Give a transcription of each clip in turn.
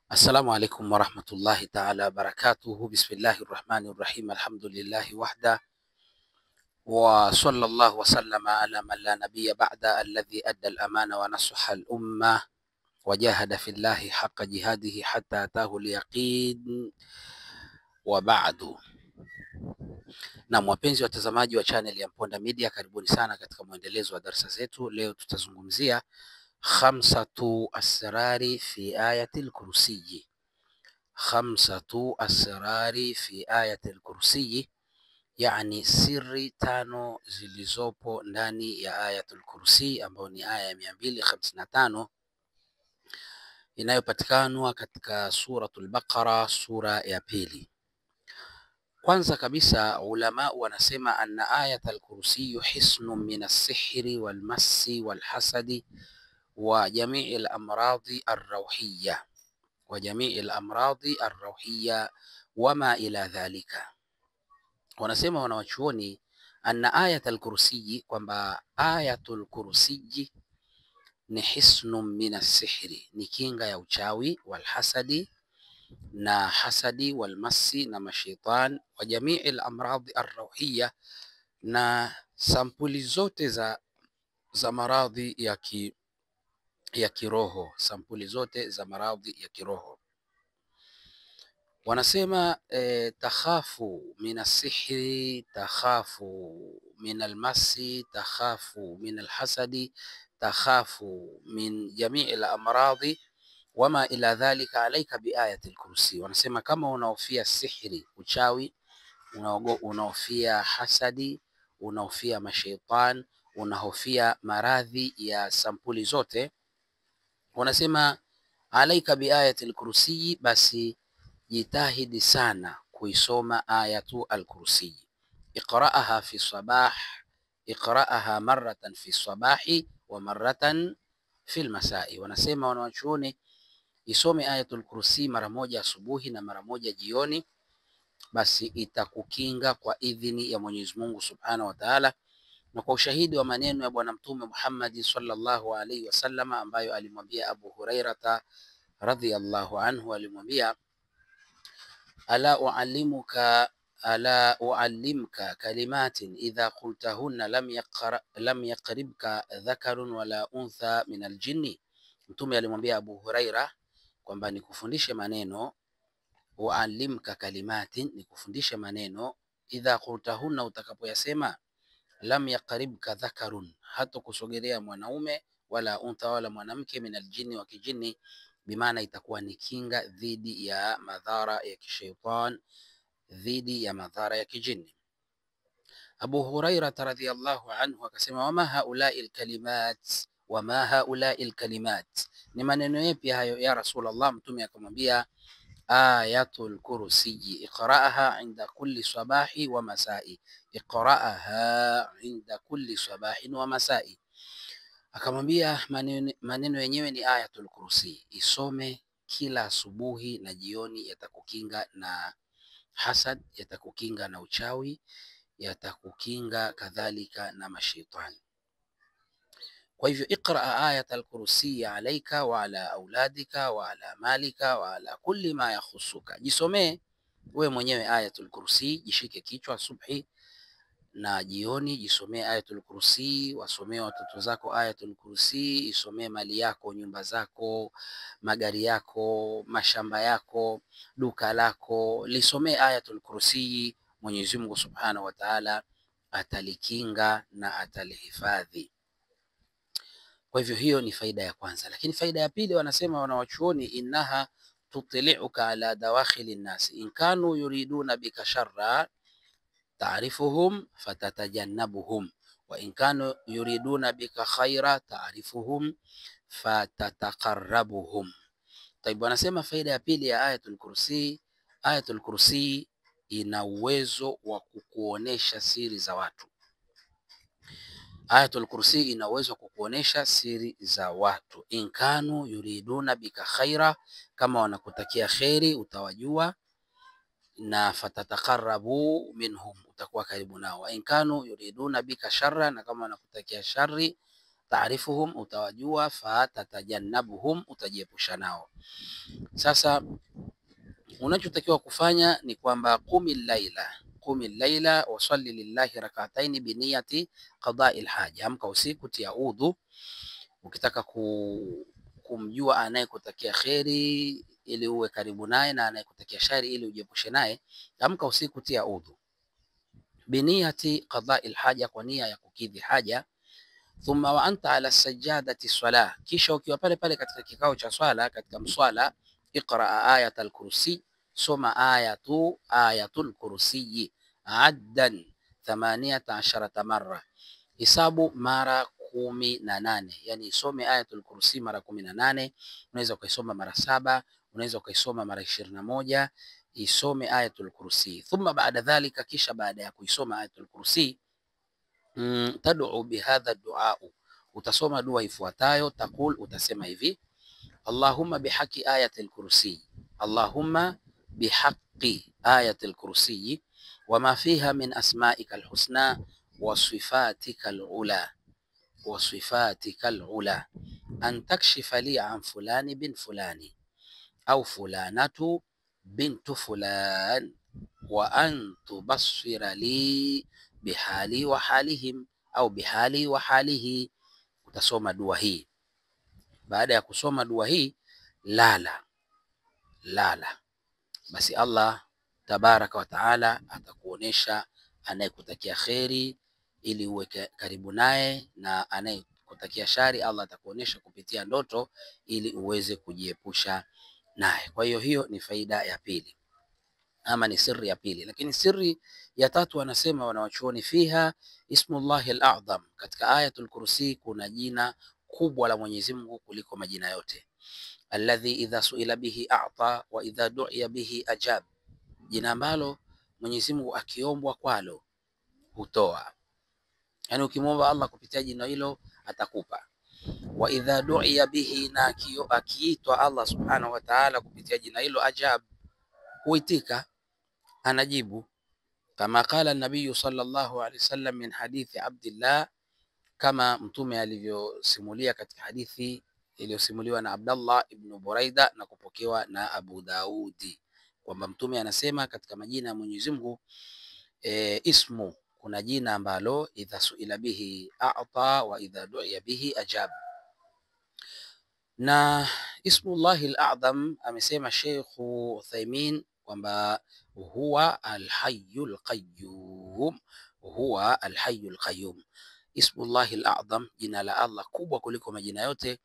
Assalamu alaikum warahmatullahi ta'ala barakatuhu. Bismillahir rahmanir rahim. Alhamdulillahi wahda wa sallallahu wasallama ala man la nabiyya ba'da alladhi adda al-amana wa nasaha al-umma wa jahada fillahi haqqa jihadihi hatta atahu al-yaqin wa ba'du. Na wapenzi watazamaji wa channel ya Mponda Media, karibuni sana katika mwendelezo wa darasa zetu. Leo tutazungumzia khamsatu asrari fi ayatil kursiyi. Khamsatu asrari fi ayatil kursiyi, yani siri tano zilizopo ndani ya ayatul kursi, ambayo ni aya ya 255 inayopatikanwa katika suratul Baqara, sura ya pili. Kwanza kabisa ulama wanasema anna ayatul kursi hisnun min as-sihri wal massi wal hasadi wa jamii al-amradi ar-rawhiyya wama ila dhalika. Wanasema wanawachuoni anna ayatul kursi, kwamba ayatul kursi ni hisnun min as-sihri, ni kinga ya uchawi, wal hasadi na hasadi, wal massi na mashaitan, wa jamii al-amradi ar-rawhiyya, na sampuli zote za maradhi ya kiroho, sampuli zote za maradhi ya kiroho. Wanasema takhafu min as-sihri, takhafu min al-massi, takhafu min al-hasadi, takhafu min jamii al-amradi wama ila dhalika, alaika bi ayatil kursi. Wanasema kama unaofia sihri, uchawi, unaofia hasadi, unaofia mashaitan, unahofia maradhi ya sampuli zote, wanasema alaika bi ayatil kursi, basi jitahidi sana kuisoma ayatu al-kursi. Iqra'aha fi sabah, iqra'aha marratan fi sabahi wa marratan fi al-masai. Wanasema wanawachuoni isome ayatul kursi mara moja asubuhi na mara moja jioni, basi itakukinga kwa idhini ya Mwenyezi Mungu Subhanahu wa Ta'ala, na kwa ushahidi wa maneno ya Bwana Mtume Muhammad sallallahu alaihi wasallam, ambayo alimwambia Abu Hurairata radhiyallahu anhu, alimwambia ala uallimka kalimatin idha qultahunna lam yaqribka dhakarun wala untha min aljinni. Mtume alimwambia Abu Huraira kwamba nikufundishe maneno, uallimka kalimatin, nikufundishe maneno, idha qultahunna, utakapoyasema, lam yaqribka dhakarun, hata kusogelea mwanaume, wala untha, wala mwanamke, min aljinni, wa kijini, bimaana itakuwa ni kinga dhidi ya madhara ya kishaitan, dhidi ya madhara ya kijini. Abu Huraira radhiyallahu anhu akasema, wama haulai alkalimat, wama haulai alkalimat, ni maneno yapi hayo ya Rasulullah? Mtume akamwambia ayatul kursi, iqra'aha inda kulli sabahi wa masai, iqra'aha inda kulli sabahin wa masai. Akamwambia maneno yenyewe ni ayatul kursi, isome kila asubuhi na jioni, yatakukinga na hasad, yatakukinga na uchawi, yatakukinga kadhalika na mashaitani. Kwa hivyo iqra ayatul kursi alaika wa ala auladika wa ala malika wa ala kulli ma yakhusuka, jisomee wewe mwenyewe ayatul kursi, jishike kichwa subhi na jioni, jisomee ayatul kursi, wasomee watoto zako ayatul kursi, isomee mali yako, nyumba zako, magari yako, mashamba yako, duka lako, lisomee ayatul kursi. Mwenyezi Mungu Subhanahu wa Ta'ala atalikinga na atalihifadhi. Kwa hivyo hiyo ni faida ya kwanza. Lakini faida ya pili, wanasema wanawachuoni, innaha tutli'uka ala dawakhili nnas in kanu yuriduna bika sharra ta'rifuhum fatatajannabuhum, wa in kanu yuriduna bika khaira ta'rifuhum fatataqarrabuhum. Taibu, wanasema faida ya pili ya ayatul kursi, ayatul kursi ina uwezo wa kukuonesha siri za watu. Ayatul kursi ina uwezo wa kukuonesha siri za watu. In kanu yuriduna bika khaira, kama wanakutakia khairi utawajua, na fatataqarrabu minhum, utakuwa karibu nao. Wa in kanu yuriduna bika sharra, na kama wanakutakia shari taarifuhum, utawajua, fatatajannabuhum, utajiepusha nao. Sasa unachotakiwa kufanya ni kwamba qumi laila wasalli lillahi rak'ataini biniyati qada'i alhaja. Amka usiku, tia udhu. Ukitaka kumjua anayekutakia kheri ili uwe karibu naye na anayekutakia shari ili ujiepushe naye, amka usiku, tia udhu. Biniyati qada'i alhaja, kwa nia ya kukidhi haja. Thumma wa anta ala sajadati salah, kisha ukiwa pale pale katika kikao cha swala, katika mswala, iqra ayatul kursi, soma ayatul kursi addan 18 marra, hisabu mara 18. Yani isome ayatul kursi mara 18. Unaweza ukaisoma mara 7, unaweza ukaisoma mara 21. Isome ayatul kursi. Thumma baada dhalika, kisha baada ya kuisoma ayatul kursi, tad'u bihadha du'a, utasoma dua ifuatayo. Taqul, utasema hivi: Allahumma bihaqi ayatil kursi, Allahumma bihaqi ayatil kursi wama fiha min asma'ika alhusna wa sifatika alula an takshifa li an fulani bin fulani au fulanatu bintu fulan wa an tubassira li bihali wa halihim au bihali wa halihi. Utasoma dua hii. Baada ya kusoma dua hii, lala. Basi Allah tabaraka wa taala atakuonesha anayekutakia kheri ili uwe karibu naye, na anayekutakia shari Allah atakuonesha kupitia ndoto ili uweze kujiepusha naye. Kwa hiyo hiyo ni faida ya pili, ama ni siri ya pili. Lakini siri ya tatu, wanasema wanawachuoni, fiha ismullahi al-a'zam, katika ayatul kursi kuna jina kubwa la Mwenyezi Mungu kuliko majina yote. Alladhi idha suila bihi a'ta wa idha du'iya bihi ajab, jina ambalo Mwenyezi Mungu akiombwa kwalo hutoa. Yani ukimwomba Allah kupitia jina hilo atakupa. Wa idha du'iya bihi, na akiitwa Allah subhanahu wa ta'ala kupitia jina hilo, ajab, huitika, anajibu. Kama qala an-nabiy sallallahu alayhi wasallam min hadithi Abdullah, kama mtume alivyosimulia katika hadithi iliyosimuliwa na Abdullah ibn Buraida na kupokewa na Abu Daudi, kwamba mtume anasema katika majina ya Mwenyezi Mungu ismu, kuna jina ambalo idha suila bihi a'ta wa idha du'iya bihi ajab. Na ismullahi al-a'zam, amesema Sheikh Uthaymeen kwamba huwa al-hayyul qayyum, huwa al-hayyul qayyum. Ismullahi al-a'zam, jina la Allah kubwa kuliko majina yote,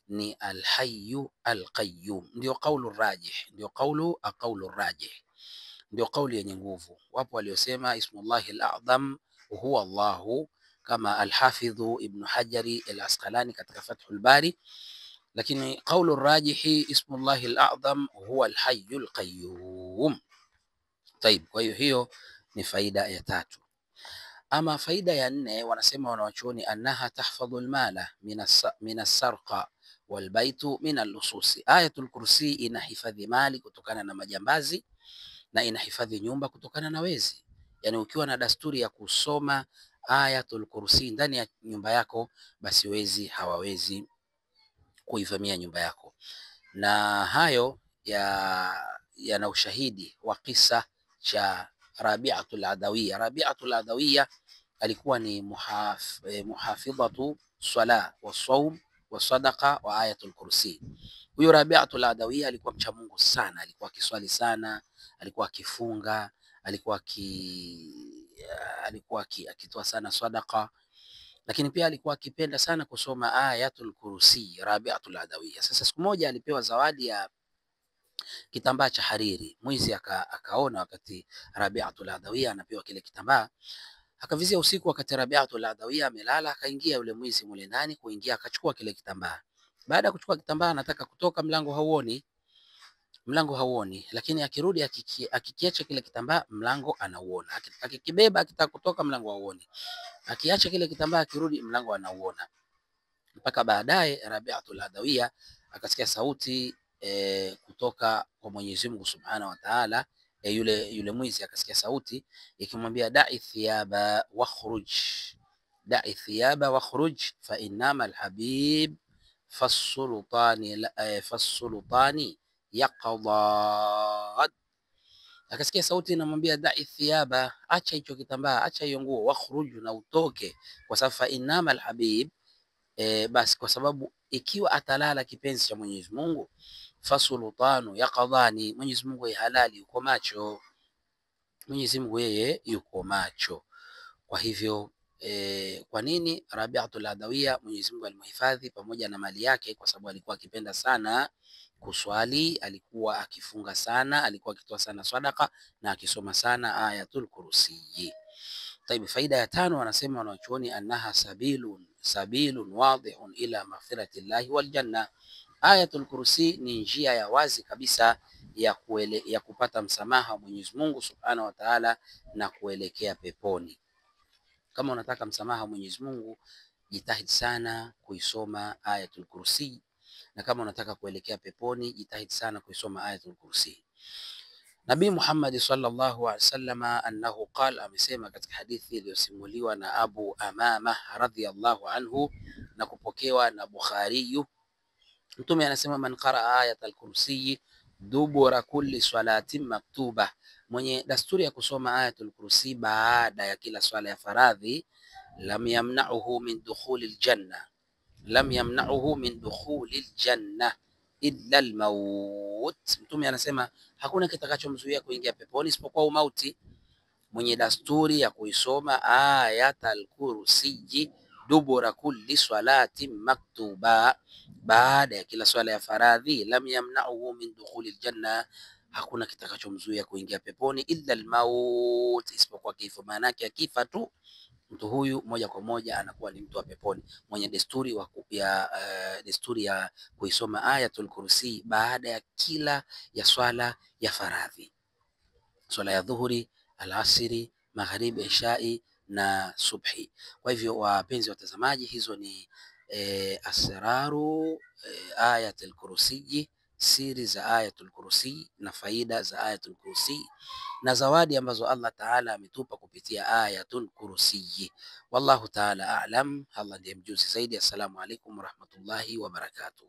ni al-hayyu al-qayyum. Ndio kaulu rajih, ndio kaulu rajih, ndio kauli yenye nguvu. Wapo waliosema ismullahi al-a'zam huwa Allahu, kama al-Hafidh Ibn Hajari al-Asqalani katika Fathul Bari, lakini kaulu rajihi ismullahi al-a'zam huwa al-hayyul qayyum. Tayib, kwa hiyo ni faida ya tatu. Ama faida ya nne, wanasema wanawachuoni, annaha tahfadhu al-mala min as-sarqa wal baitu min al-lususi. Ayatul kursi inahifadhi mali kutokana na majambazi na inahifadhi nyumba kutokana na wezi. Yani ukiwa na dasturi ya kusoma ayatul kursi ndani ya nyumba yako, basi wezi hawawezi kuivamia nyumba yako. Na hayo yana ushahidi wa kisa cha Rabi'atul Adawiyya. Rabi'atul Adawiyya alikuwa ni muhafidhatu sala wa saum wa sadaqa wa ayatul kursi. Huyo Rabi'atul Adawiyya alikuwa mcha Mungu sana, alikuwa akiswali sana, alikuwa akifunga, alikuwa akitoa sana sadaqa, lakini pia alikuwa akipenda sana kusoma ayatul kursi, Rabi'atul Adawiyya. Sasa siku moja alipewa zawadi ya kitambaa cha hariri. Mwizi akaona wakati Rabi'atul Adawiyya anapewa kile kitambaa, akavizia usiku wakati Rabi'atul Adawiyya amelala, akaingia yule mwizi mule ndani, kuingia akachukua kile kitambaa. Baada ya kuchukua kitambaa, anataka kutoka, mlango hauoni, lakini akirudi akikiacha kile kitambaa, mlango anauona. Akikibeba akitaka kutoka, mlango hauoni. Akiacha kile kitambaa, akirudi, mlango anauona. Mpaka baadaye Rabi'atul Adawiyya akasikia sauti kutoka kwa Mwenyezi Mungu Subhanahu wa Ta'ala. Yule mwizi akasikia sauti ikimwambia, da'i thiyaba wakhruj, da'i thiyaba wakhruj fa innama alhabib fassultani yaqdad. Akasikia sauti inamwambia da'i thiyaba, acha hicho kitambaa, acha hiyo nguo, wakhruj, na utoke, kwa sababu fa innama alhabib, basi kwa sababu ikiwa atalala kipenzi cha Mwenyezi Mungu, fasultanu yaqdhani, Mwenyezi Mungu halali yuko macho, Mwenyezi Mungu yeye yuko macho. Kwa hivyo kwa nini Rabi'atul Adawiyya Mwenyezi Mungu alimhifadhi pamoja na mali yake? Kwa sababu alikuwa akipenda sana kuswali, alikuwa akifunga sana, alikuwa akitoa sana sadaka na akisoma sana Ayatul Kursi. Taibu, faida ya tano wanasema wanachuoni, annaha sabilun wadihun ila maghfiratillahi wal janna. Ayatul Kursi ni njia ya wazi kabisa ya kupata msamaha wa Mwenyezi Mungu Subhanahu wa Ta'ala na kuelekea peponi. Kama unataka msamaha wa Mwenyezi Mungu, jitahidi sana kuisoma Ayatul Kursi, na kama unataka kuelekea peponi, jitahidi sana kuisoma Ayatul Kursi. Nabii Muhammad sallallahu alaihi wasallam annahu qala, amesema katika hadithi iliyosimuliwa na Abu Amama radhiyallahu anhu na kupokewa na Bukhari, Mtume anasema, man qaraa Ayatul Kursi dubura kulli salatin maktuba, mwenye dasturi ya kusoma Ayatul Kursi baada ya kila swala ya faradhi, lam yamna'uhu min dukhulil janna, lam yamna'uhu min dukhulil janna illa al-maut. Mtume anasema hakuna kitakachomzuia kuingia peponi isipokuwa umauti. Mwenye dasturi ya kuisoma Ayatul Kursi dubura kulli salati maktuba, baada ya kila swala ya faradhi, lam yamna'uhu min dukhulil janna, hakuna kitakachomzuia kuingia peponi illa al-maut, isipokuwa kifo. Maana yake akifa tu mtu huyu moja kwa moja anakuwa ni mtu wa peponi, mwenye desturi ya kuisoma Ayatul Kursi baada ya kila ya swala ya faradhi, swala ya dhuhuri, alasiri, magharibi, ishai na subhi. Kwa hivyo wapenzi watazamaji, hizo ni asraru Ayatul Kursi, siri za Ayatul Kursi na faida za Ayatul Kursi na zawadi ambazo Allah Ta'ala ametupa kupitia Ayatul Kursi. Wallahu Ta'ala a'lam, Allah ndiye mjuzi zaidi. Assalamu alaikum warahmatullahi wabarakatuh.